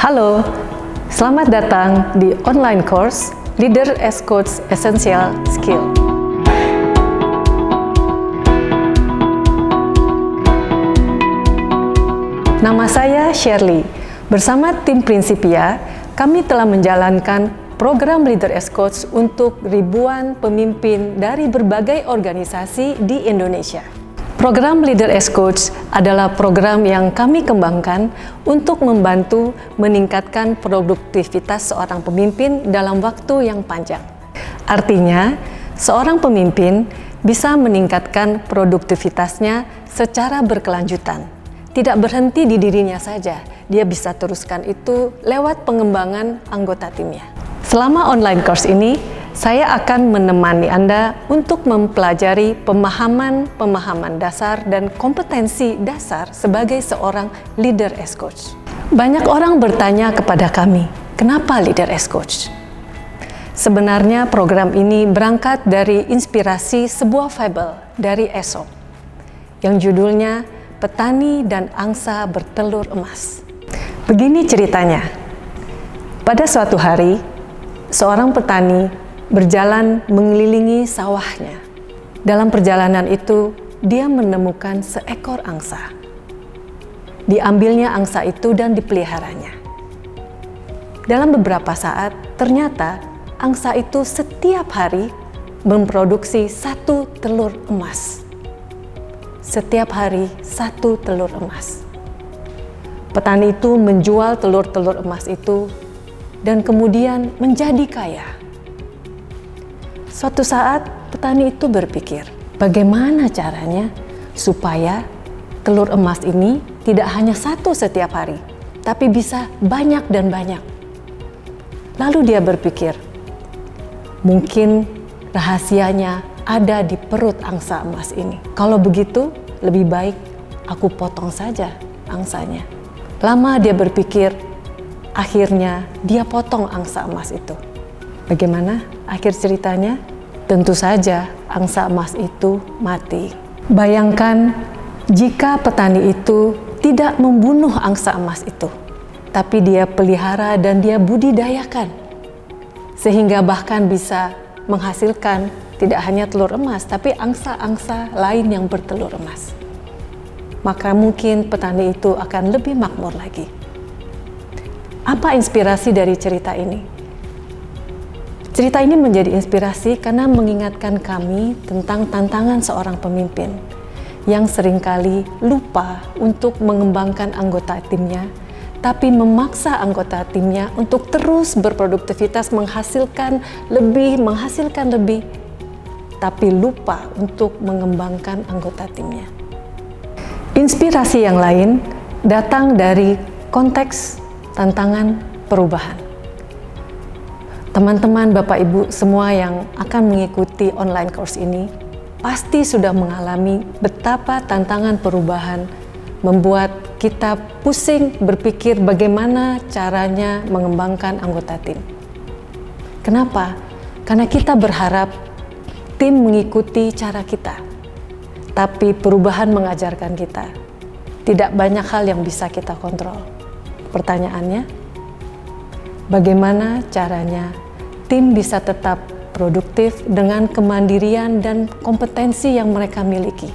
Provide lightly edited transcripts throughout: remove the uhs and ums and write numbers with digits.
Halo, selamat datang di online course Leader as Coach Essential Skill. Nama saya Shirley. Bersama tim Principia, kami telah menjalankan program Leader as Coach untuk ribuan pemimpin dari berbagai organisasi di Indonesia. Program Leader as Coach adalah program yang kami kembangkan untuk membantu meningkatkan produktivitas seorang pemimpin dalam waktu yang panjang. Artinya, seorang pemimpin bisa meningkatkan produktivitasnya secara berkelanjutan. Tidak berhenti di dirinya saja, dia bisa teruskan itu lewat pengembangan anggota timnya. Selama online course ini, saya akan menemani Anda untuk mempelajari pemahaman dasar dan kompetensi dasar sebagai seorang leader as coach. Banyak orang bertanya kepada kami, kenapa leader as coach? Sebenarnya program ini berangkat dari inspirasi sebuah fable dari Aesop yang judulnya Petani dan Angsa Bertelur Emas. Begini ceritanya. Pada suatu hari, seorang petani berjalan mengelilingi sawahnya. Dalam perjalanan itu, dia menemukan seekor angsa. Diambilnya angsa itu dan dipeliharanya. Dalam beberapa saat, ternyata angsa itu setiap hari memproduksi 1 telur emas. Setiap hari 1 telur emas. Petani itu menjual telur-telur emas itu dan kemudian menjadi kaya. Suatu saat, petani itu berpikir, bagaimana caranya supaya telur emas ini tidak hanya 1 setiap hari, tapi bisa banyak dan banyak. Lalu dia berpikir, mungkin rahasianya ada di perut angsa emas ini. Kalau begitu, lebih baik aku potong saja angsanya. Lama dia berpikir, akhirnya dia potong angsa emas itu. Bagaimana akhir ceritanya? Tentu saja angsa emas itu mati. Bayangkan jika petani itu tidak membunuh angsa emas itu, tapi dia pelihara dan dia budidayakan, sehingga bahkan bisa menghasilkan tidak hanya telur emas, tapi angsa-angsa lain yang bertelur emas. Maka mungkin petani itu akan lebih makmur lagi. Apa inspirasi dari cerita ini? Cerita ini menjadi inspirasi karena mengingatkan kami tentang tantangan seorang pemimpin yang seringkali lupa untuk mengembangkan anggota timnya, tapi memaksa anggota timnya untuk terus berproduktivitas, menghasilkan lebih, tapi lupa untuk mengembangkan anggota timnya. Inspirasi yang lain datang dari konteks tantangan perubahan. Teman-teman, Bapak Ibu semua yang akan mengikuti online course ini pasti sudah mengalami betapa tantangan perubahan membuat kita pusing berpikir bagaimana caranya mengembangkan anggota tim. Kenapa? Karena kita berharap tim mengikuti cara kita, tapi perubahan mengajarkan kita tidak banyak hal yang bisa kita kontrol. Pertanyaannya, bagaimana caranya tim bisa tetap produktif dengan kemandirian dan kompetensi yang mereka miliki,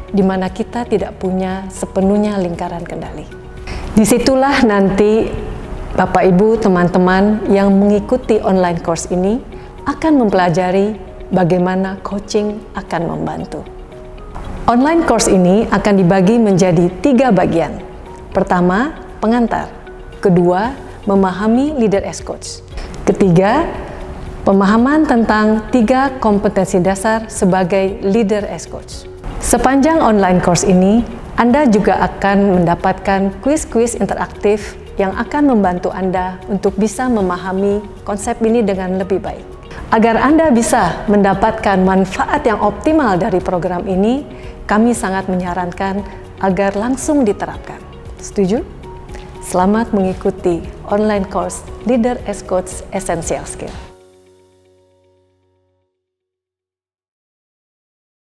di mana kita tidak punya sepenuhnya lingkaran kendali. Disitulah nanti Bapak Ibu teman-teman yang mengikuti online course ini akan mempelajari bagaimana coaching akan membantu. Online course ini akan dibagi menjadi 3 bagian. Pertama, pengantar. Kedua, memahami leader as coach. Ketiga, pemahaman tentang 3 kompetensi dasar sebagai leader as coach. Sepanjang online course ini, Anda juga akan mendapatkan kuis-kuis interaktif yang akan membantu Anda untuk bisa memahami konsep ini dengan lebih baik. Agar Anda bisa mendapatkan manfaat yang optimal dari program ini, kami sangat menyarankan agar langsung diterapkan. Setuju? Selamat mengikuti online course Leader as Coach Essential Skill.